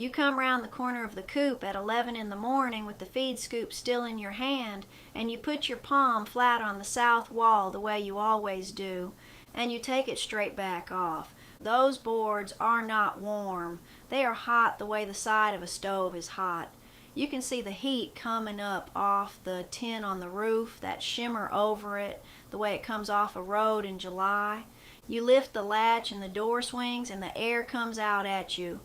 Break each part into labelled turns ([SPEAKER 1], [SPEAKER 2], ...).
[SPEAKER 1] You come round the corner of the coop at 11 in the morning with the feed scoop still in your hand, and you put your palm flat on the south wall the way you always do, and you take it straight back off. Those boards are not warm. They are hot the way the side of a stove is hot. You can see the heat coming up off the tin on the roof, that shimmer over it, the way it comes off a road in July. You lift the latch and the door swings and the air comes out at you.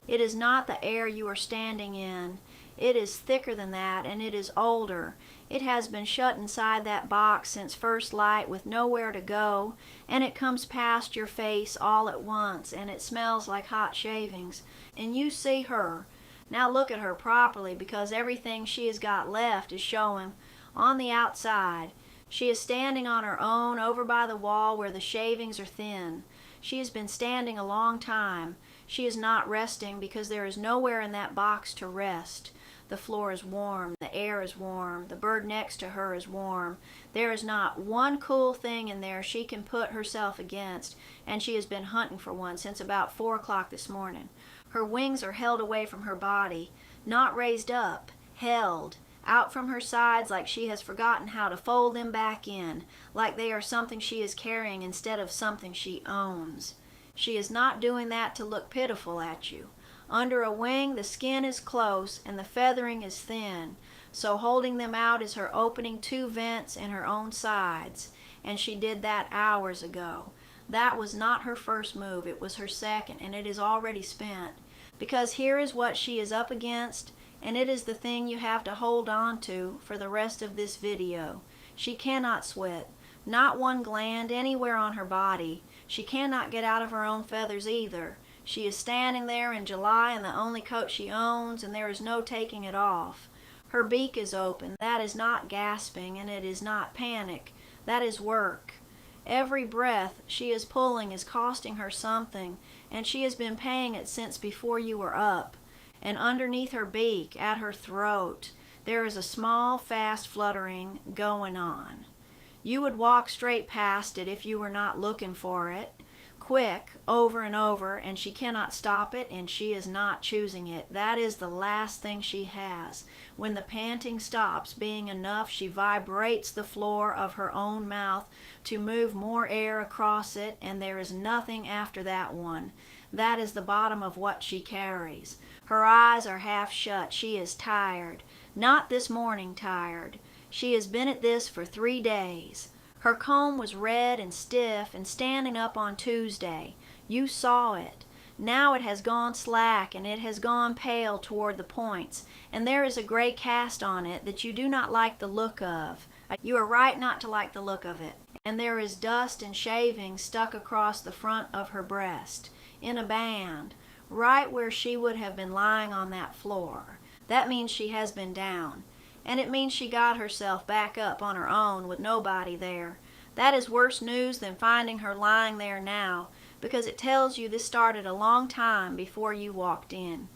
[SPEAKER 1] It is not the air you are standing in. It is thicker than that, and it is older. It has been shut inside that box since first light with nowhere to go, and it comes past your face all at once, and it smells like hot shavings. And you see her. Now look at her properly, because everything she has got left is showing on the outside. She is standing on her own over by the wall where the shavings are thin. She has been standing a long time. She is not resting because there is nowhere in that box to rest. The floor is warm, the air is warm, the bird next to her is warm. There is not one cool thing in there she can put herself against, and she has been hunting for one since about 4 o'clock this morning. Her wings are held away from her body, not raised up, held, out from her sides like she has forgotten how to fold them back in, like they are something she is carrying instead of something she owns. She is not doing that to look pitiful at you. Under a wing, the skin is close and the feathering is thin, so holding them out is her opening 2 vents in her own sides, and she did that hours ago. That was not her first move, it was her second, and it is already spent. Because here is what she is up against, and it is the thing you have to hold on to for the rest of this video. She cannot sweat, not one gland anywhere on her body. She cannot get out of her own feathers either. She is standing there in July in the only coat she owns, and there is no taking it off. Her beak is open. That is not gasping, and it is not panic. That is work. Every breath she is pulling is costing her something, and she has been paying it since before you were up. And underneath her beak, at her throat, there is a small, fast fluttering going on. You would walk straight past it if you were not looking for it. Quick, over and over, and she cannot stop it, and she is not choosing it. That is the last thing she has. When the panting stops being enough, she vibrates the floor of her own mouth to move more air across it, and there is nothing after that one. That is the bottom of what she carries. Her eyes are half shut. She is tired. Not this morning tired. She has been at this for 3 days. Her comb was red and stiff and standing up on Tuesday. You saw it. Now it has gone slack and it has gone pale toward the points, and there is a gray cast on it that you do not like the look of. You are right not to like the look of it. And there is dust and shavings stuck across the front of her breast, in a band, right where she would have been lying on that floor. That means she has been down. And it means she got herself back up on her own with nobody there. That is worse news than finding her lying there now, because it tells you this started a long time before you walked in.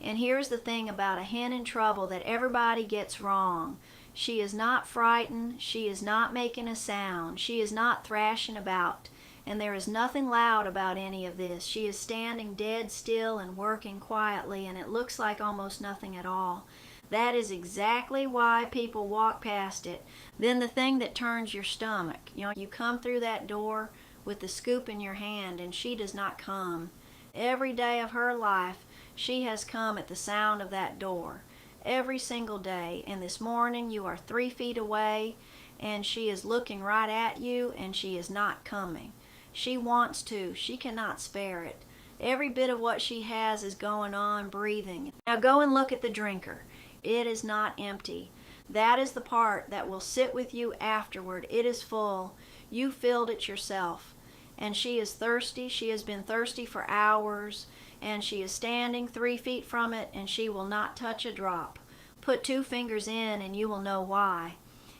[SPEAKER 1] And here's the thing about a hen in trouble that everybody gets wrong. She is not frightened, she is not making a sound, she is not thrashing about, and there is nothing loud about any of this. She is standing dead still and working quietly, and it looks like almost nothing at all. That is exactly why people walk past it. Then the thing that turns your stomach. You come through that door with the scoop in your hand, and she does not come. Every day of her life, she has come at the sound of that door. Every single day. And this morning, you are 3 feet away, and she is looking right at you, and she is not coming. She wants to. She cannot spare it. Every bit of what she has is going on, breathing. Now go and look at the drinker. It is not empty. That is the part that will sit with you afterward. It is full. You filled it yourself. And she is thirsty. She has been thirsty for hours. And she is standing 3 feet from it, and she will not touch a drop. Put 2 fingers in, and you will know why.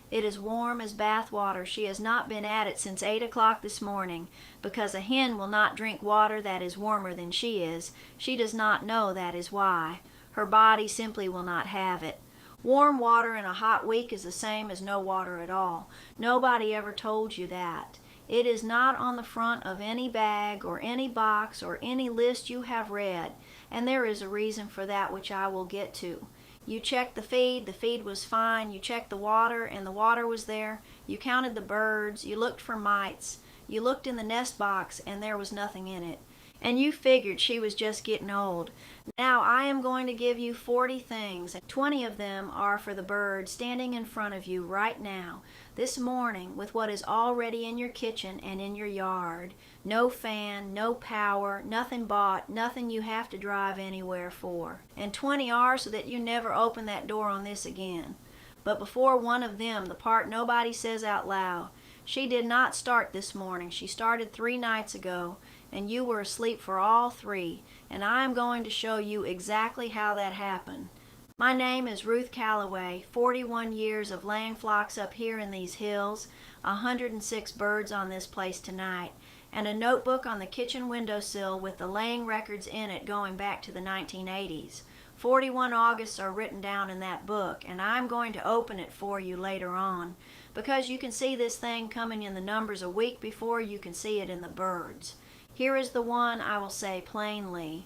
[SPEAKER 1] It is warm as bath water. She has not been at it since 8 o'clock this morning, because a hen will not drink water that is warmer than she is. She does not know that is why. Her body simply will not have it. Warm water in a hot week is the same as no water at all. Nobody ever told you that. It is not on the front of any bag or any box or any list you have read. and there is a reason for that which I will get to. You checked the feed was fine. You checked the water, and the water was there. You counted the birds, you looked for mites. You looked in the nest box, and there was nothing in it. And you figured she was just getting old. Now I am going to give you 40 things, and 20 of them are for the bird standing in front of you right now, this morning, with what is already in your kitchen and in your yard. No fan, no power, nothing bought, nothing you have to drive anywhere for. And 20 are so that you never open that door on this again. But before one of them, the part nobody says out loud, she did not start this morning. She started 3 nights ago, and you were asleep for all 3, and I am going to show you exactly how that happened. My name is Ruth Calloway, 41 years of laying flocks up here in these hills, 106 birds on this place tonight, and a notebook on the kitchen windowsill with the laying records in it going back to the 1980s. 41 Augusts are written down in that book, and I'm going to open it for you later on, because you can see this thing coming in the numbers a week before you can see it in the birds. Here is the one I will say plainly.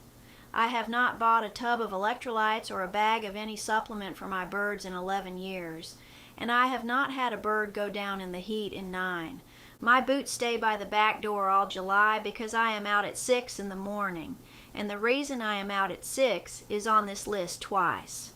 [SPEAKER 1] I have not bought a tub of electrolytes or a bag of any supplement for my birds in 11 years, and I have not had a bird go down in the heat in 9. My boots stay by the back door all July because I am out at 6 in the morning, and the reason I am out at 6 is on this list twice.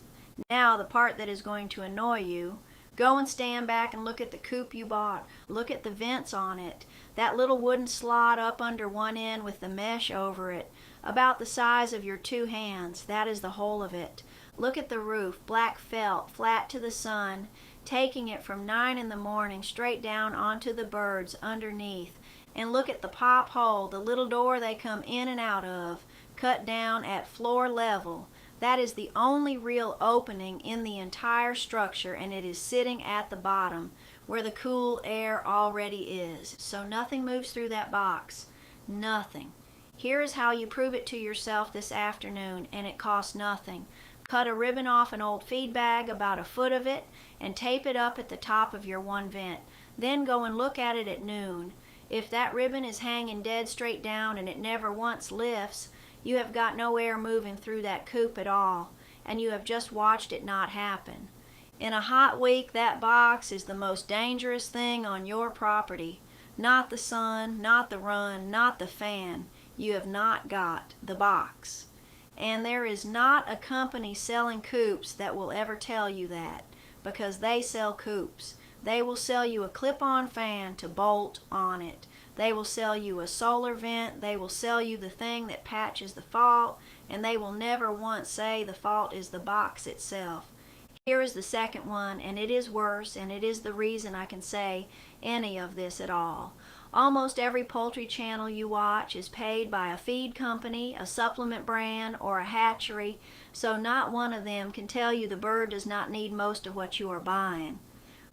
[SPEAKER 1] Now the part that is going to annoy you. Go and stand back and look at the coop you bought. Look at the vents on it. That little wooden slot up under one end with the mesh over it, about the size of your 2 hands. That is the whole of it. Look at the roof, black felt, flat to the sun, taking it from 9 in the morning straight down onto the birds underneath. And look at the pop hole, the little door they come in and out of, cut down at floor level. That is the only real opening in the entire structure, and it is sitting at the bottom where the cool air already is. So nothing moves through that box. Nothing. Here is how you prove it to yourself this afternoon, and it costs nothing. Cut a ribbon off an old feed bag, about a foot of it, and tape it up at the top of your one vent. Then go and look at it at noon. If that ribbon is hanging dead straight down and it never once lifts, you have got no air moving through that coop at all, and you have just watched it not happen. In a hot week, that box is the most dangerous thing on your property. Not the sun, not the run, not the fan. You have not got the box. And there is not a company selling coops that will ever tell you that, because they sell coops. They will sell you a clip-on fan to bolt on it. They will sell you a solar vent. They will sell you the thing that patches the fault, and they will never once say the fault is the box itself. Here is the second one, and it is worse, and it is the reason I can say any of this at all. Almost every poultry channel you watch is paid by a feed company, a supplement brand, or a hatchery, so not one of them can tell you the bird does not need most of what you are buying.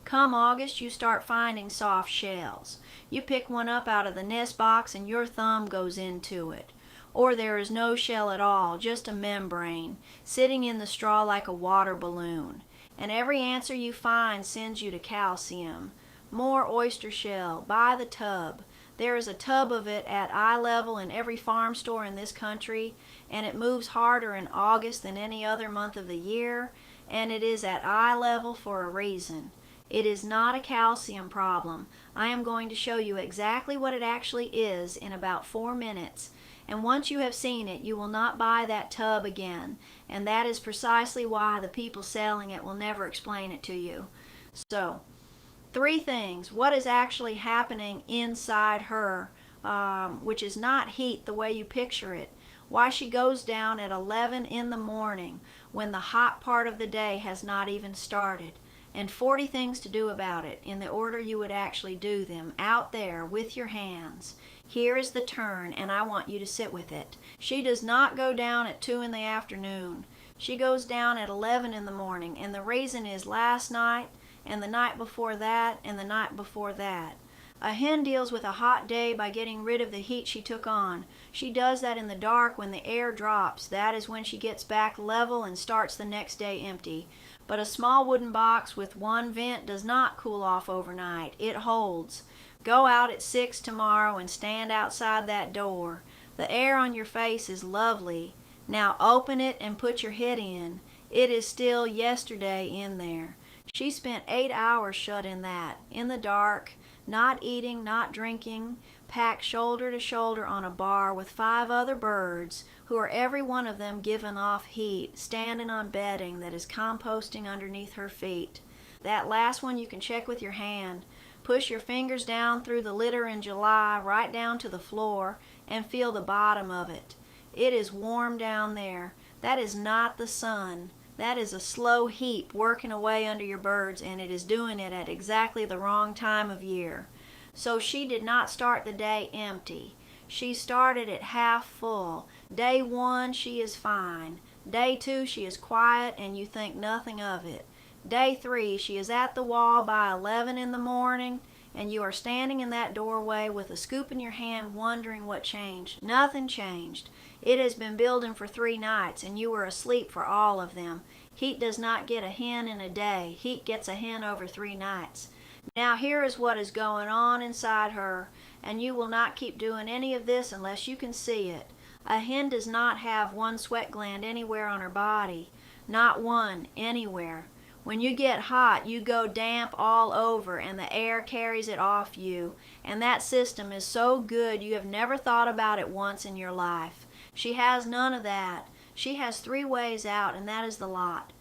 [SPEAKER 1] Come August, you start finding soft shells. You pick one up out of the nest box and your thumb goes into it. Or there is no shell at all, just a membrane, sitting in the straw like a water balloon. And every answer you find sends you to calcium. More oyster shell, buy the tub. There is a tub of it at eye level in every farm store in this country, and it moves harder in August than any other month of the year, and it is at eye level for a reason. It is not a calcium problem. I am going to show you exactly what it actually is in about 4 minutes. And once you have seen it, you will not buy that tub again. And that is precisely why the people selling it will never explain it to you. So, 3 things. What is actually happening inside her, which is not heat the way you picture it. Why she goes down at 11 in the morning when the hot part of the day has not even started. And 40 things to do about it in the order you would actually do them, out there with your hands. Here is the turn, and I want you to sit with it. She does not go down at 2 in the afternoon. She goes down at 11 in the morning, and the reason is last night, and the night before that, and the night before that. A hen deals with a hot day by getting rid of the heat she took on. She does that in the dark when the air drops. That is when she gets back level and starts the next day empty. But a small wooden box with one vent does not cool off overnight. It holds. Go out at 6 tomorrow and stand outside that door. The air on your face is lovely. Now open it and put your head in. It is still yesterday in there. She spent 8 hours shut in that, in the dark, not eating, not drinking, packed shoulder to shoulder on a bar with 5 other birds who are every one of them giving off heat, standing on bedding that is composting underneath her feet. That last one you can check with your hand. Push your fingers down through the litter in July, right down to the floor, and feel the bottom of it. It is warm down there. That is not the sun. That is a slow heat working away under your birds, and it is doing it at exactly the wrong time of year. So she did not start the day empty. She started it half full. Day 1, she is fine. Day 2, she is quiet and you think nothing of it. Day 3, she is at the wall by 11 in the morning, and you are standing in that doorway with a scoop in your hand wondering what changed. Nothing changed. It has been building for 3 nights, and you were asleep for all of them. Heat does not get a hen in a day. Heat gets a hen over 3 nights. Now here is what is going on inside her, and you will not keep doing any of this unless you can see it. A hen does not have one sweat gland anywhere on her body. Not one, anywhere. When you get hot, you go damp all over, and the air carries it off you. And that system is so good you have never thought about it once in your life. She has none of that. She has 3 ways out, and that is the lot.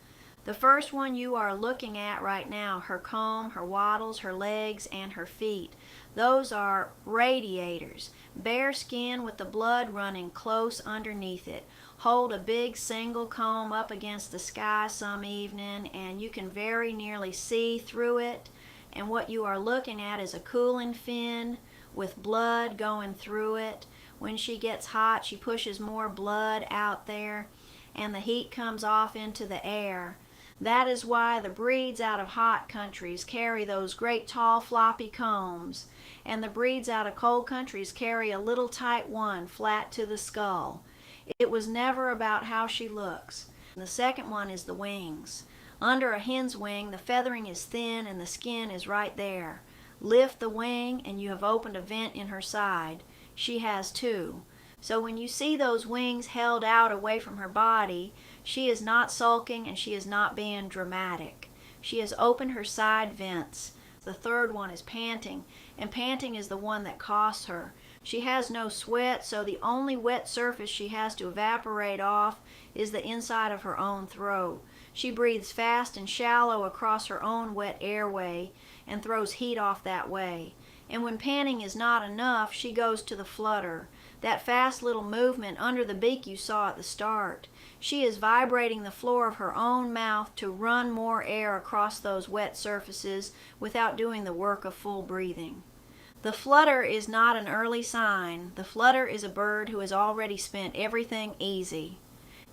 [SPEAKER 1] The first one you are looking at right now, her comb, her wattles, her legs, and her feet. Those are radiators, bare skin with the blood running close underneath it. Hold a big single comb up against the sky some evening, and you can very nearly see through it. And what you are looking at is a cooling fin with blood going through it. When she gets hot, she pushes more blood out there, and the heat comes off into the air. That is why the breeds out of hot countries carry those great tall floppy combs, and the breeds out of cold countries carry a little tight one flat to the skull. It was never about how she looks. The second one is the wings. Under a hen's wing, the feathering is thin and the skin is right there. Lift the wing and you have opened a vent in her side. She has 2. So when you see those wings held out away from her body, she is not sulking and she is not being dramatic. She has opened her side vents. The third one is panting, and panting is the one that costs her. She has no sweat, so the only wet surface she has to evaporate off is the inside of her own throat. She breathes fast and shallow across her own wet airway and throws heat off that way. And when panting is not enough, she goes to the flutter, that fast little movement under the beak you saw at the start. She is vibrating the floor of her own mouth to run more air across those wet surfaces without doing the work of full breathing. The flutter is not an early sign. The flutter is a bird who has already spent everything easy.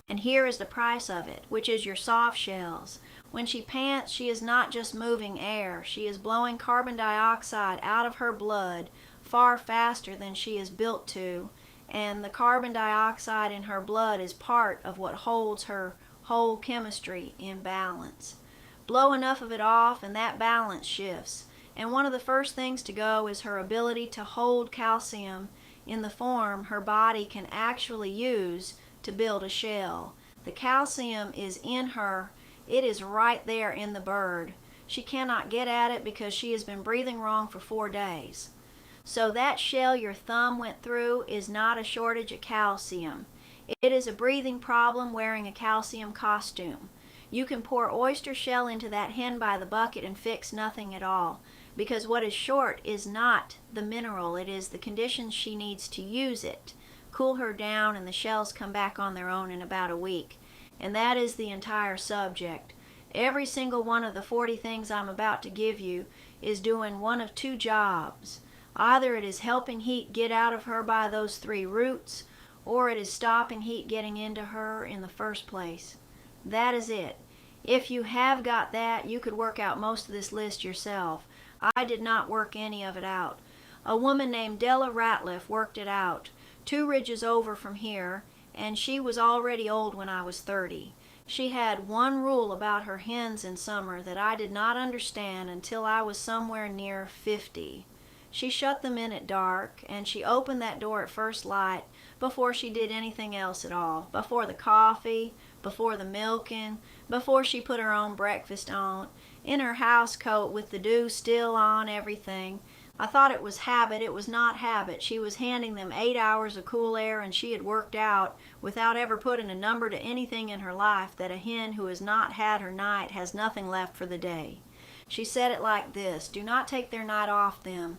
[SPEAKER 1] And here is the price of it, which is your soft shells. When she pants, she is not just moving air. She is blowing carbon dioxide out of her blood far faster than she is built to, and the carbon dioxide in her blood is part of what holds her whole chemistry in balance. Blow enough of it off and that balance shifts. And one of the first things to go is her ability to hold calcium in the form her body can actually use to build a shell. The calcium is in her. It is right there in the bird. She cannot get at it because she has been breathing wrong for 4 days. So that shell your thumb went through is not a shortage of calcium. It is a breathing problem wearing a calcium costume. You can pour oyster shell into that hen by the bucket and fix nothing at all, because what is short is not the mineral, it is the conditions she needs to use it. Cool her down and the shells come back on their own in about a week. And that is the entire subject. Every single one of the 40 things I'm about to give you is doing one of 2 jobs. Either it is helping heat get out of her by those 3 roots, or it is stopping heat getting into her in the first place. That is it. If you have got that, you could work out most of this list yourself. I did not work any of it out. A woman named Della Ratliff worked it out, 2 ridges over from here, and she was already old when I was 30. She had one rule about her hens in summer that I did not understand until I was somewhere near 50. She shut them in at dark, and she opened that door at first light, before she did anything else at all. Before the coffee, before the milking, before she put her own breakfast on, in her house coat with the dew still on everything. I thought it was habit. It was not habit. She was handing them 8 hours of cool air, and she had worked out, without ever putting a number to anything in her life, that a hen who has not had her night has nothing left for the day. She said it like this: do not take their night off them.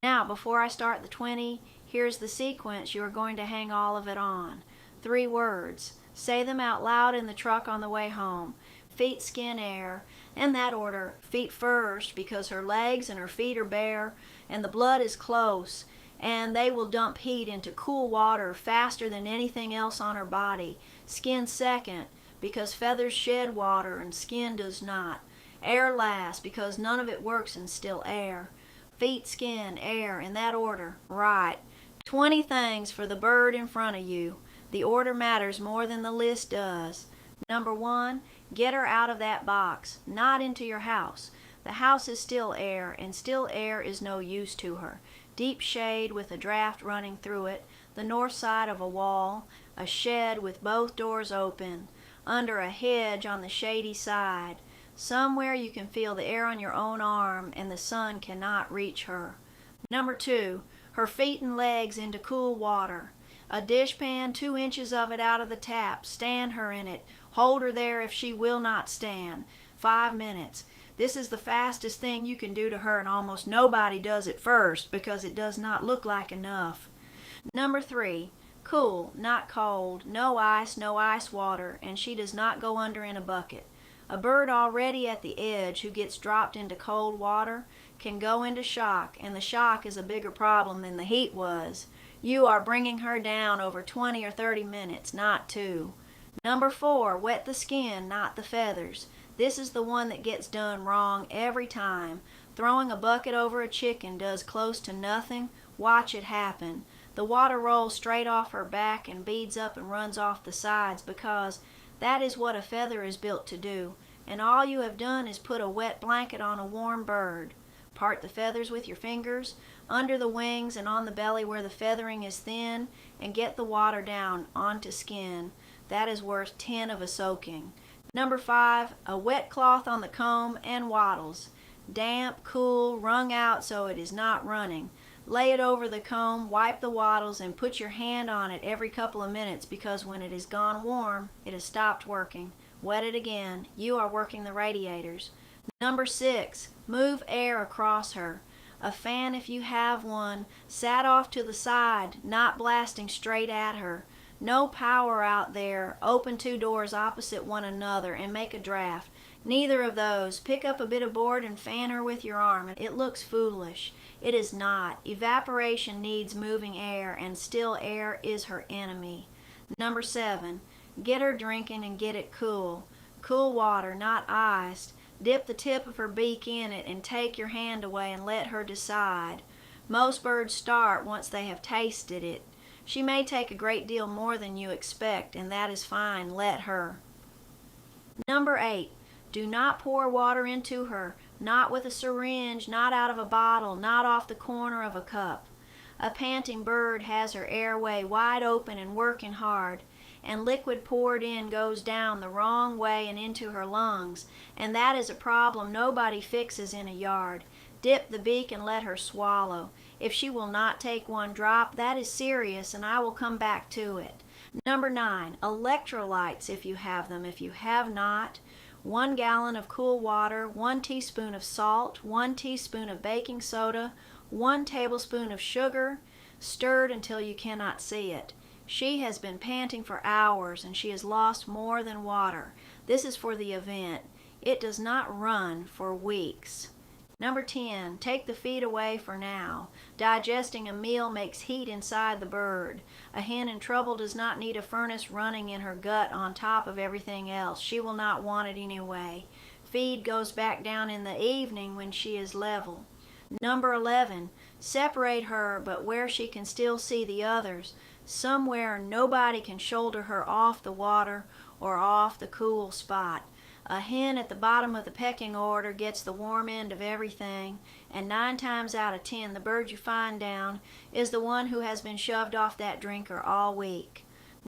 [SPEAKER 1] Now, before I start the 20, here's the sequence you are going to hang all of it on. 3 words. Say them out loud in the truck on the way home. Feet, skin, air. In that order. Feet first, because her legs and her feet are bare, and the blood is close, and they will dump heat into cool water faster than anything else on her body. Skin second, because feathers shed water and skin does not. Air last, because none of it works in still air. Feet, skin, air, in that order. Right. 20 things for the bird in front of you. The order matters more than the list does. Number 1, get her out of that box, not into your house. The house is still air, and still air is no use to her. Deep shade with a draft running through it, the north side of a wall, a shed with both doors open, under a hedge on the shady side. Somewhere you can feel the air on your own arm, and the sun cannot reach her. Number 2, her feet and legs into cool water. A dishpan, 2 inches of it out of the tap. Stand her in it. Hold her there if she will not stand. 5 minutes. This is the fastest thing you can do to her, and almost nobody does it first because it does not look like enough. Number 3, cool, not cold, no ice water, and she does not go under in a bucket. A bird already at the edge who gets dropped into cold water can go into shock, and the shock is a bigger problem than the heat was. You are bringing her down over 20 or 30 minutes, not 2. Number 4, wet the skin, not the feathers. This is the one that gets done wrong every time. Throwing a bucket over a chicken does close to nothing. Watch it happen. The water rolls straight off her back and beads up and runs off the sides, because that is what a feather is built to do. And all you have done is put a wet blanket on a warm bird. Part the feathers with your fingers, under the wings and on the belly where the feathering is thin, and get the water down onto skin. That is worth 10 of a soaking. Number 5, a wet cloth on the comb and wattles. Damp, cool, wrung out so it is not running. Lay it over the comb, wipe the wattles, and put your hand on it every couple of minutes, because when it has gone warm, it has stopped working. Wet it again. You are working the radiators. Number 6, move air across her. A fan, if you have one, sat off to the side, not blasting straight at her. No power out there. Open 2 doors opposite one another and make a draft. Neither of those. Pick up a bit of board and fan her with your arm. It looks foolish. It is not. Evaporation needs moving air, and still air is her enemy. Number 7, get her drinking and get it cool. Cool water, not iced. Dip the tip of her beak in it and take your hand away and let her decide. Most birds start once they have tasted it. She may take a great deal more than you expect, and that is fine. Let her. Number 8, do not pour water into her, not with a syringe, not out of a bottle, not off the corner of a cup. A panting bird has her airway wide open and working hard, and liquid poured in goes down the wrong way and into her lungs, and that is a problem nobody fixes in a yard. Dip the beak and let her swallow. If she will not take one drop, that is serious, and I will come back to it. Number 9, electrolytes if you have them. If you have not, 1 gallon of cool water, 1 teaspoon of salt, 1 teaspoon of baking soda, 1 tablespoon of sugar, stirred until you cannot see it. She has been panting for hours, and she has lost more than water. This is for the event. It does not run for weeks. Number 10, take the feed away for now. Digesting a meal makes heat inside the bird. A hen in trouble does not need a furnace running in her gut on top of everything else. She will not want it anyway. Feed goes back down in the evening when she is level. Number 11, separate her, but where she can still see the others. Somewhere nobody can shoulder her off the water or off the cool spot. A hen at the bottom of the pecking order gets the warm end of everything, and 9 times out of 10 the bird you find down is the one who has been shoved off that drinker all week.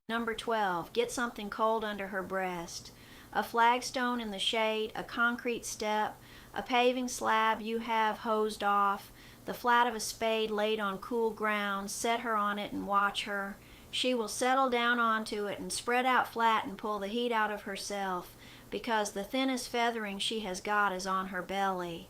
[SPEAKER 1] Number 12, get something cold under her breast. A flagstone in the shade, a concrete step, a paving slab you have hosed off, the flat of a spade laid on cool ground. Set her on it and watch her. She will settle down onto it and spread out flat and pull the heat out of herself, because the thinnest feathering she has got is on her belly.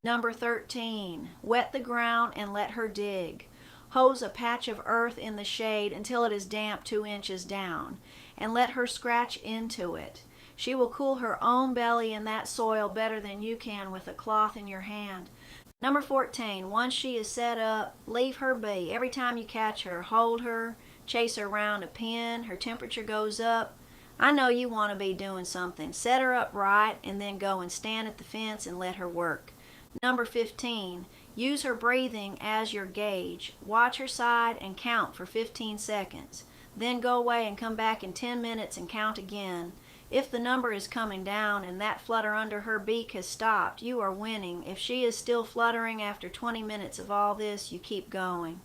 [SPEAKER 1] Number 13, wet the ground and let her dig. Hose a patch of earth in the shade until it is damp 2 inches down, and let her scratch into it. She will cool her own belly in that soil better than you can with a cloth in your hand. Number 14, once she is set up, leave her be. Every time you catch her, hold her, chase her around a pen, her temperature goes up. I know you want to be doing something. Set her up right and then go and stand at the fence and let her work. Number 15, use her breathing as your gauge. Watch her side and count for 15 seconds. Then go away and come back in 10 minutes and count again. If the number is coming down and that flutter under her beak has stopped, you are winning. If she is still fluttering after 20 minutes of all this, you keep going.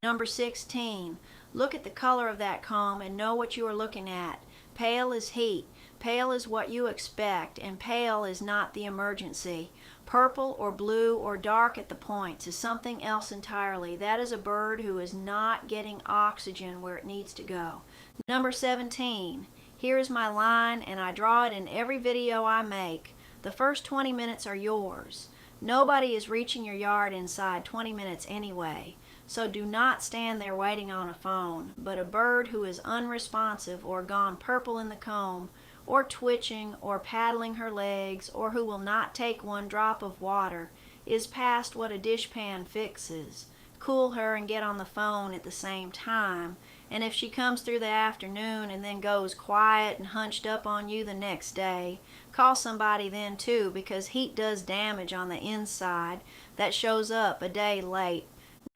[SPEAKER 1] Number 16, look at the color of that comb and know what you are looking at. Pale is heat. Pale is what you expect, and pale is not the emergency. Purple or blue or dark at the points is something else entirely. That is a bird who is not getting oxygen where it needs to go. Number 17, here is my line, and I draw it in every video I make. The first 20 minutes are yours. Nobody is reaching your yard inside 20 minutes anyway. So do not stand there waiting on a phone, but a bird who is unresponsive or gone purple in the comb, or twitching or paddling her legs, or who will not take 1 drop of water, is past what a dishpan fixes. Cool her and get on the phone at the same time, and if she comes through the afternoon and then goes quiet and hunched up on you the next day, call somebody then too, because heat does damage on the inside that shows up a day late.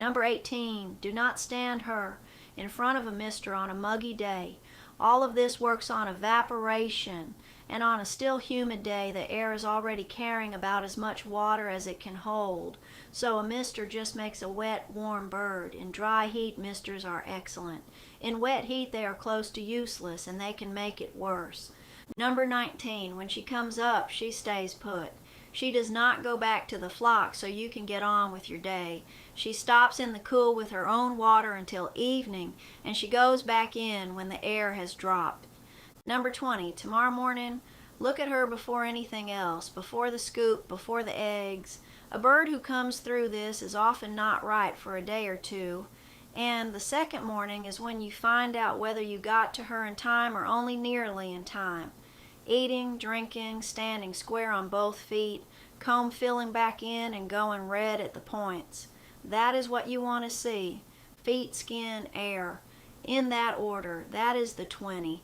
[SPEAKER 1] Number 18, do not stand her in front of a mister on a muggy day. All of this works on evaporation, and on a still humid day the air is already carrying about as much water as it can hold. So a mister just makes a wet, warm bird. In dry heat, misters are excellent. In wet heat, they are close to useless, and they can make it worse. Number 19, when she comes up, she stays put. She does not go back to the flock so you can get on with your day. She stops in the cool with her own water until evening, and she goes back in when the air has dropped. Number 20, tomorrow morning, look at her before anything else, before the scoop, before the eggs. A bird who comes through this is often not right for a day or two, and the second morning is when you find out whether you got to her in time or only nearly in time. Eating, drinking, standing square on both feet, comb filling back in and going red at the points. That is what you want to see. Feet, skin, air. In that order. That is the 20.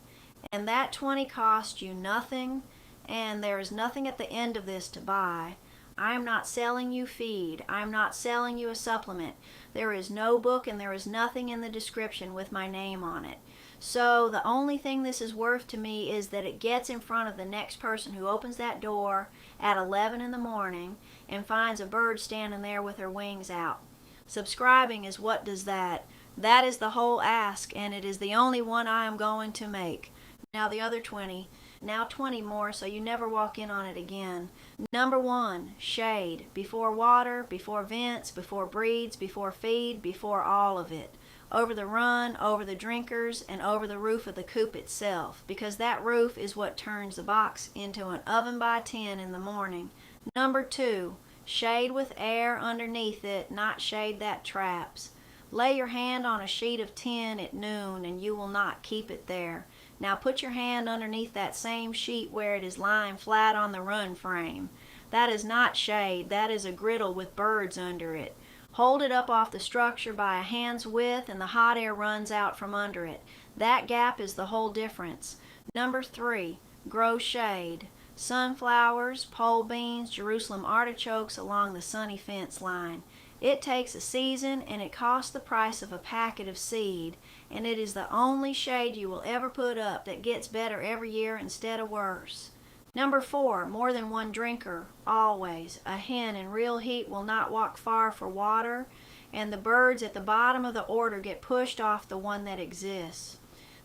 [SPEAKER 1] And that 20 cost you nothing, and there is nothing at the end of this to buy. I am not selling you feed. I am not selling you a supplement. There is no book and there is nothing in the description with my name on it. So the only thing this is worth to me is that it gets in front of the next person who opens that door at 11 in the morning and finds a bird standing there with her wings out. Subscribing is what does that. That is the whole ask, and it is the only one I am going to make. Now the other 20. Now 20 more so you never walk in on it again. Number 1, shade. Before water, before vents, before breeds, before feed, before all of it. Over the run, over the drinkers, and over the roof of the coop itself, because that roof is what turns the box into an oven by 10 in the morning. Number 2, shade with air underneath it, not shade that traps. Lay your hand on a sheet of tin at noon and you will not keep it there. Now put your hand underneath that same sheet where it is lying flat on the run frame. That is not shade, that is a griddle with birds under it. Hold it up off the structure by a hand's width and the hot air runs out from under it. That gap is the whole difference. Number 3, grow shade. Sunflowers, pole beans, Jerusalem artichokes along the sunny fence line. It takes a season and it costs the price of a packet of seed, and it is the only shade you will ever put up that gets better every year instead of worse. Number 4, more than one drinker, always. A hen in real heat will not walk far for water, and the birds at the bottom of the order get pushed off the one that exists.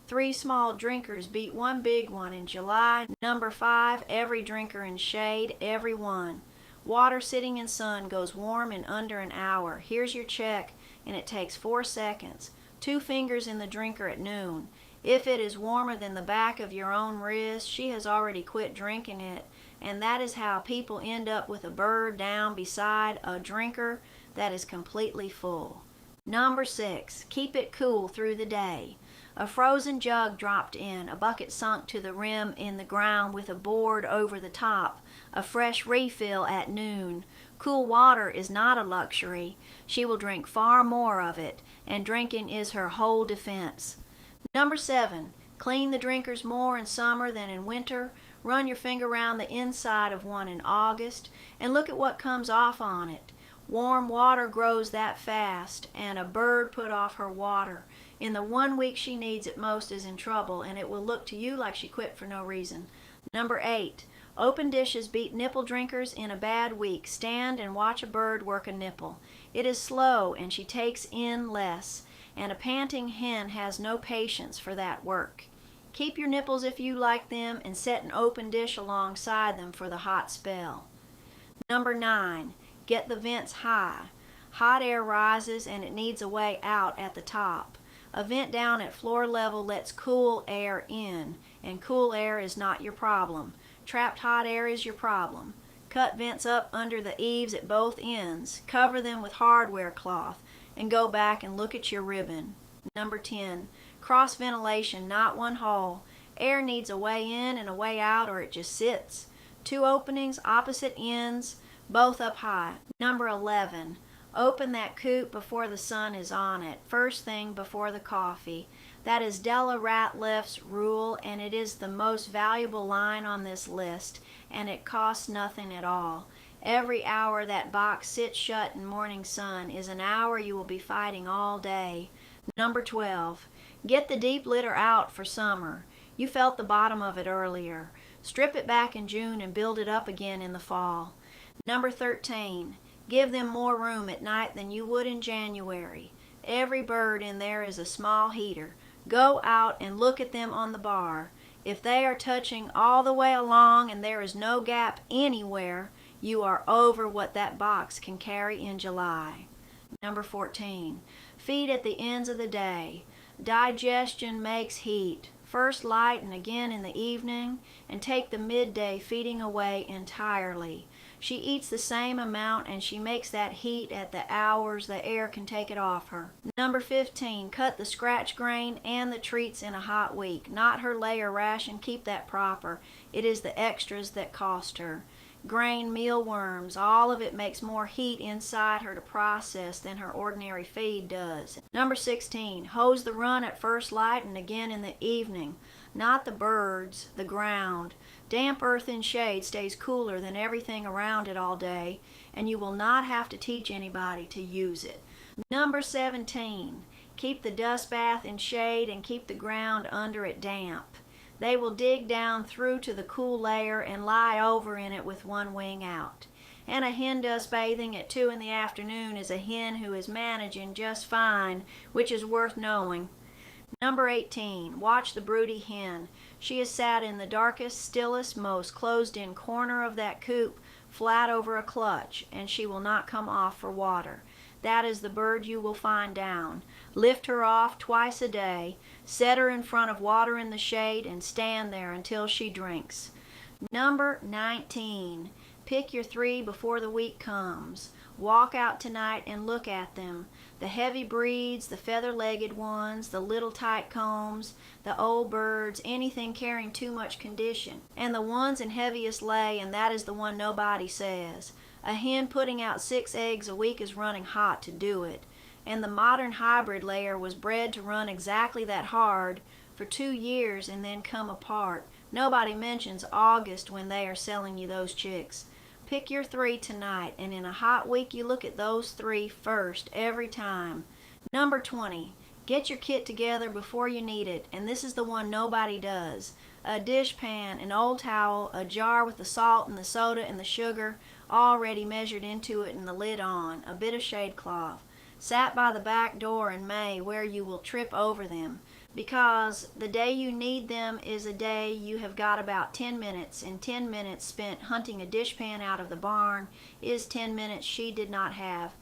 [SPEAKER 1] 3 small drinkers beat 1 big one in July. Number 5, every drinker in shade, every one. Water sitting in sun goes warm in under an hour. Here's your check, and it takes 4 seconds. 2 fingers in the drinker at noon. If it is warmer than the back of your own wrist, she has already quit drinking it, and that is how people end up with a bird down beside a drinker that is completely full. Number 6, keep it cool through the day. A frozen jug dropped in, a bucket sunk to the rim in the ground with a board over the top, a fresh refill at noon. Cool water is not a luxury. She will drink far more of it, and drinking is her whole defense. Number 7, clean the drinkers more in summer than in winter. Run your finger around the inside of one in August, and look at what comes off on it. Warm water grows that fast, and a bird put off her water. In the 1 week she needs it most is in trouble, and it will look to you like she quit for no reason. Number 8, open dishes beat nipple drinkers in a bad week. Stand and watch a bird work a nipple. It is slow, and she takes in less, and a panting hen has no patience for that work. Keep your nipples if you like them, and set an open dish alongside them for the hot spell. Number 9, get the vents high. Hot air rises, and it needs a way out at the top. A vent down at floor level lets cool air in, and cool air is not your problem. Trapped hot air is your problem. Cut vents up under the eaves at both ends. Cover them with hardware cloth, and go back and look at your ribbon. Number 10, cross ventilation, not one hole. Air needs a way in and a way out, or it just sits. 2 openings, opposite ends, both up high. Number 11, open that coop before the sun is on it, first thing before the coffee. That is Della Ratliff's rule, and it is the most valuable line on this list, and it costs nothing at all. Every hour that box sits shut in morning sun is an hour you will be fighting all day. Number 12, get the deep litter out for summer. You felt the bottom of it earlier. Strip it back in June and build it up again in the fall. Number 13, give them more room at night than you would in January. Every bird in there is a small heater. Go out and look at them on the bar. If they are touching all the way along and there is no gap anywhere, you are over what that box can carry in July. Number 14, feed at the ends of the day. Digestion makes heat. First light and again in the evening, and take the midday feeding away entirely. She eats the same amount, and she makes that heat at the hours the air can take it off her. Number 15, cut the scratch grain and the treats in a hot week. Not her layer ration, keep that proper. It is the extras that cost her. Grain, mealworms, all of it makes more heat inside her to process than her ordinary feed does. Number 16, hose the run at first light and again in the evening. Not the birds, the ground. Damp earth in shade stays cooler than everything around it all day, and you will not have to teach anybody to use it. Number 17, keep the dust bath in shade and keep the ground under it damp. They will dig down through to the cool layer and lie over in it with one wing out. And a hen dust bathing at 2 in the afternoon is a hen who is managing just fine, which is worth knowing. Number 18, watch the broody hen. She is sat in the darkest, stillest, most closed-in corner of that coop, flat over a clutch, and she will not come off for water. That is the bird you will find down. Lift her off twice a day, set her in front of water in the shade, and stand there until she drinks. Number 19, pick your 3 before the week comes. Walk out tonight and look at them. The heavy breeds, the feather-legged ones, the little tight combs, the old birds, anything carrying too much condition. And the ones in heaviest lay, and that is the one nobody says. A hen putting out 6 eggs a week is running hot to do it. And the modern hybrid layer was bred to run exactly that hard for 2 years and then come apart. Nobody mentions August when they are selling you those chicks. Pick your 3 tonight, and in a hot week you look at those 3 first every time. Number 20, get your kit together before you need it, and this is the one nobody does. a dishpan, an old towel, a jar with the salt and the soda and the sugar already measured into it and the lid on, a bit of shade cloth. Sat by the back door in May where you will trip over them, because the day you need them is a day you have got about 10 minutes, and 10 minutes spent hunting a dishpan out of the barn is 10 minutes she did not have.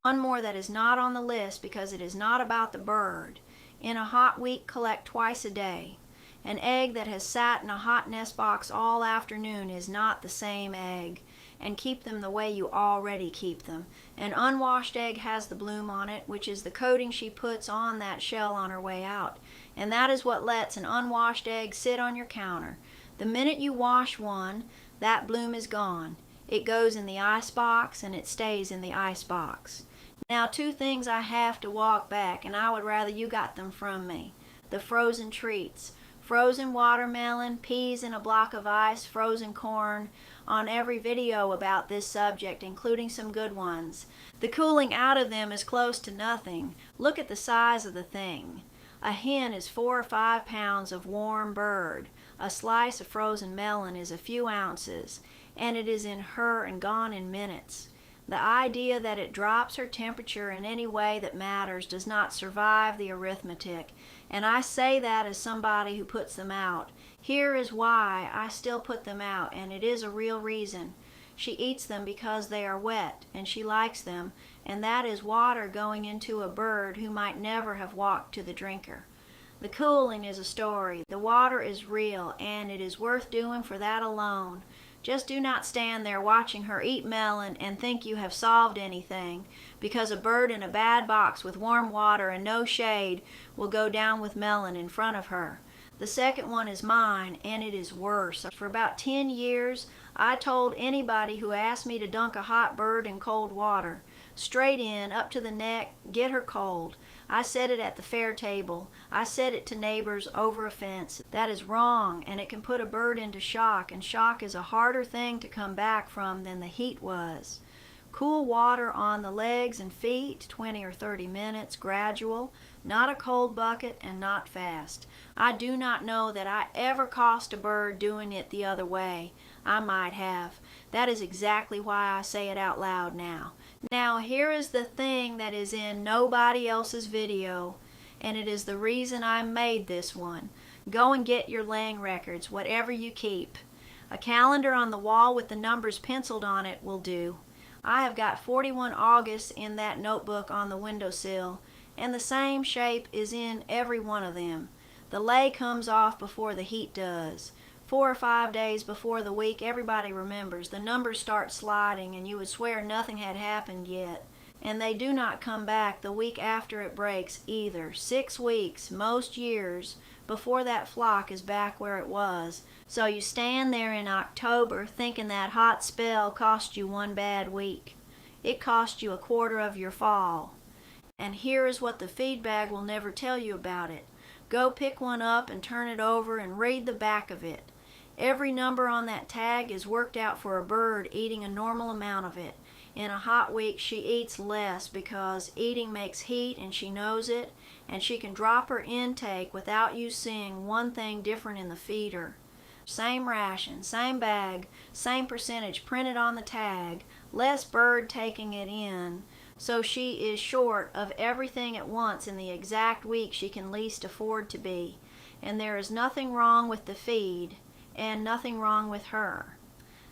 [SPEAKER 1] One more that is not on the list because it is not about the bird. In a hot week, collect twice a day. An egg that has sat in a hot nest box all afternoon is not the same egg, and keep them the way you already keep them. An unwashed egg has the bloom on it, which is the coating she puts on that shell on her way out, and that is what lets an unwashed egg sit on your counter. The minute you wash one, that bloom is gone. It goes in the ice box, and it stays in the ice box. Now, two things I have to walk back, and I would rather you got them from me. The frozen treats. Frozen watermelon, peas in a block of ice, frozen corn, on every video about this subject, including some good ones. The cooling out of them is close to nothing. Look at the size of the thing. A hen is 4 or 5 pounds of warm bird. A slice of frozen melon is a few ounces, and it is in her and gone in minutes. The idea that it drops her temperature in any way that matters does not survive the arithmetic, and I say that as somebody who puts them out. Here is why I still put them out, and it is a real reason. She eats them because they are wet, and she likes them, and that is water going into a bird who might never have walked to the drinker. The cooling is a story. The water is real, and it is worth doing for that alone. Just do not stand there watching her eat melon and think you have solved anything, because a bird in a bad box with warm water and no shade will go down with melon in front of her. The second one is mine, and it is worse. For about 10 years, I told anybody who asked me to dunk a hot bird in cold water, straight in, up to the neck, get her cold. I said it at the fair table. I said it to neighbors over a fence. That is wrong, and it can put a bird into shock, and shock is a harder thing to come back from than the heat was. Cool water on the legs and feet, 20 or 30 minutes, gradual, not a cold bucket and not fast. I do not know that I ever cost a bird doing it the other way. I might have. That is exactly why I say it out loud now. Now, here is the thing that is in nobody else's video, and it is the reason I made this one. Go and get your laying records, whatever you keep. A calendar on the wall with the numbers penciled on it will do. I have got 41 Augusts in that notebook on the windowsill, and the same shape is in every one of them. The lay comes off before the heat does. 4 or 5 days before the week everybody remembers, the numbers start sliding, and you would swear nothing had happened yet. And they do not come back the week after it breaks either. 6 weeks, most years, before that flock is back where it was. So you stand there in October thinking that hot spell cost you 1 bad week. It cost you a quarter of your fall. And here is what the feed bag will never tell you about it. Go pick one up and turn it over and read the back of it. Every number on that tag is worked out for a bird eating a normal amount of it. In a hot week, she eats less because eating makes heat and she knows it, and she can drop her intake without you seeing one thing different in the feeder. Same ration, same bag, same percentage printed on the tag, less bird taking it in, so she is short of everything at once in the exact week she can least afford to be. And there is nothing wrong with the feed, and nothing wrong with her.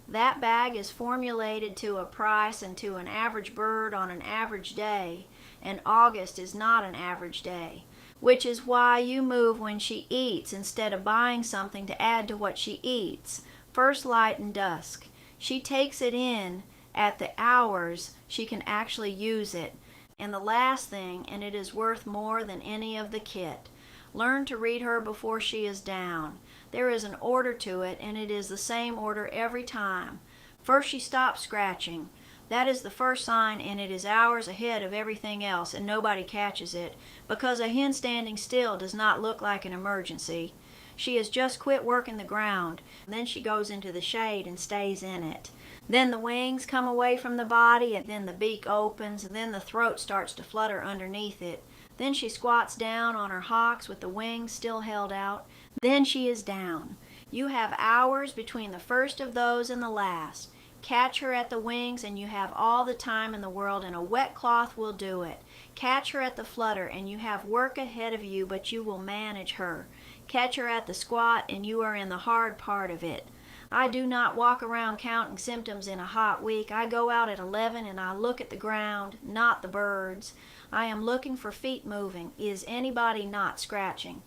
[SPEAKER 1] That bag is formulated to a price and to an average bird on an average day, and August is not an average day, which is why you move when she eats instead of buying something to add to what she eats. First light and dusk. She takes it in at the hours she can actually use it. And the last thing, and it is worth more than any of the kit, learn to read her before she is down. There is an order to it, and it is the same order every time. First she stops scratching. That is the first sign, and it is hours ahead of everything else, and nobody catches it, because a hen standing still does not look like an emergency. She has just quit working the ground. Then she goes into the shade and stays in it. Then the wings come away from the body, and then the beak opens, and then the throat starts to flutter underneath it. Then she squats down on her hocks with the wings still held out. Then she is down. You have hours between the first of those and the last. Catch her at the wings and you have all the time in the world, and a wet cloth will do it. Catch her at the flutter and you have work ahead of you, but you will manage her. Catch her at the squat and you are in the hard part of it. I do not walk around counting symptoms in a hot week. I go out at 11 and I look at the ground, not the birds. I am looking for feet moving. Is anybody not scratching?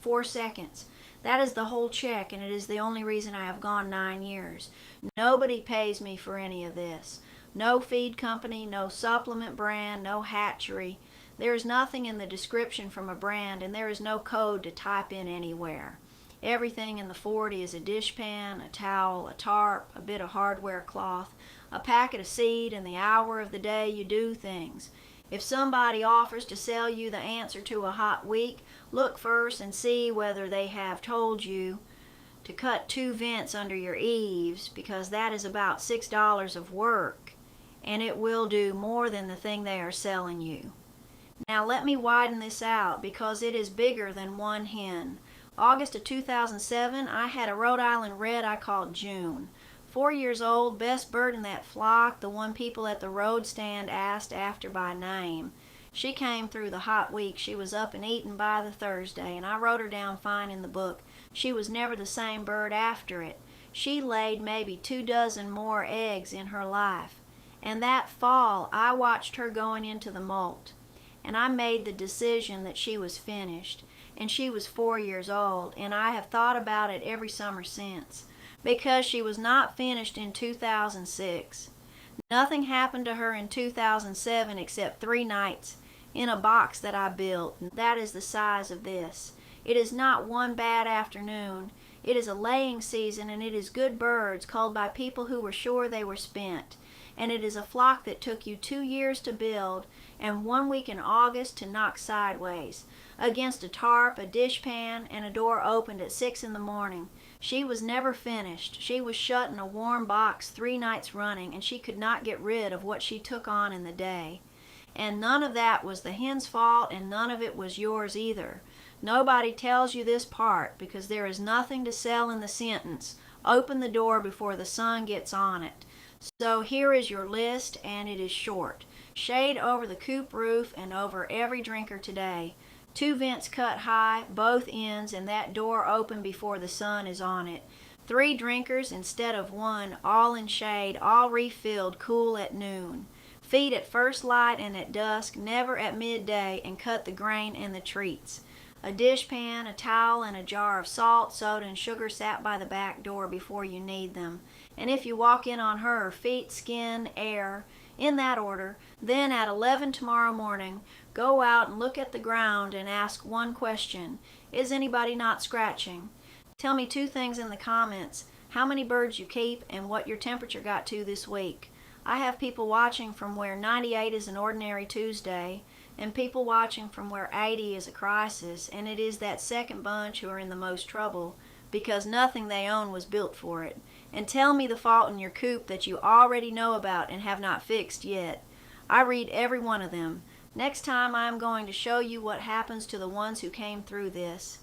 [SPEAKER 1] 4 seconds. That is the whole check, and it is the only reason I have gone 9 years. Nobody pays me for any of this. No feed company, no supplement brand, no hatchery. There is nothing in the description from a brand, and there is no code to type in anywhere. Everything in the 40 is a dishpan, a towel, a tarp, a bit of hardware cloth, a packet of seed, and the hour of the day you do things. If somebody offers to sell you the answer to a hot week, look first and see whether they have told you to cut 2 vents under your eaves, because that is about $6 of work, and it will do more than the thing they are selling you. Now let me widen this out, because it is bigger than one hen. August of 2007, I had a Rhode Island red I called June. 4 years old, best bird in that flock, the one people at the road stand asked after by name. She came through the hot week. She was up and eaten by the Thursday, and I wrote her down fine in the book. She was never the same bird after it. She laid maybe 24 more eggs in her life. And that fall, I watched her going into the molt, and I made the decision that she was finished. And she was 4 years old, and I have thought about it every summer since, because she was not finished in 2006. Nothing happened to her in 2007 except 3 nights in a box that I built. That is the size of this. It is not one bad afternoon. It is a laying season, and it is good birds culled by people who were sure they were spent. And it is a flock that took you 2 years to build and 1 week in August to knock sideways against a tarp, a dishpan, and a door opened at 6 in the morning. She was never finished. She was shut in a warm box 3 nights running, and she could not get rid of what she took on in the day. And none of that was the hen's fault, and none of it was yours either. Nobody tells you this part, because there is nothing to sell in the sentence, "Open the door before the sun gets on it." So here is your list, and it is short. Shade over the coop roof and over every drinker today. 2 vents cut high, both ends, and that door open before the sun is on it. 3 drinkers instead of 1, all in shade, all refilled, cool at noon. Feed at first light and at dusk, never at midday, and cut the grain and the treats. A dishpan, a towel, and a jar of salt, soda, and sugar sat by the back door before you need them. And if you walk in on her, feet, skin, air, in that order, then at 11 tomorrow morning, go out and look at the ground and ask one question: is anybody not scratching? Tell me 2 things in the comments: how many birds you keep and what your temperature got to this week. I have people watching from where 98 is an ordinary Tuesday, and people watching from where 80 is a crisis, and it is that second bunch who are in the most trouble, because nothing they own was built for it. And tell me the fault in your coop that you already know about and have not fixed yet. I read every one of them. Next time I am going to show you what happens to the ones who came through this.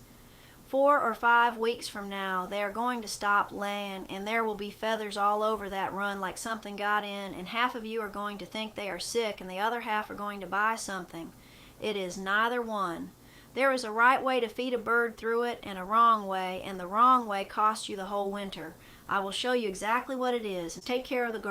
[SPEAKER 1] 4 or 5 weeks from now, they are going to stop laying, and there will be feathers all over that run like something got in, and half of you are going to think they are sick, and the other half are going to buy something. It is neither one. There is a right way to feed a bird through it, and a wrong way, and the wrong way costs you the whole winter. I will show you exactly what it is. Take care of the garden.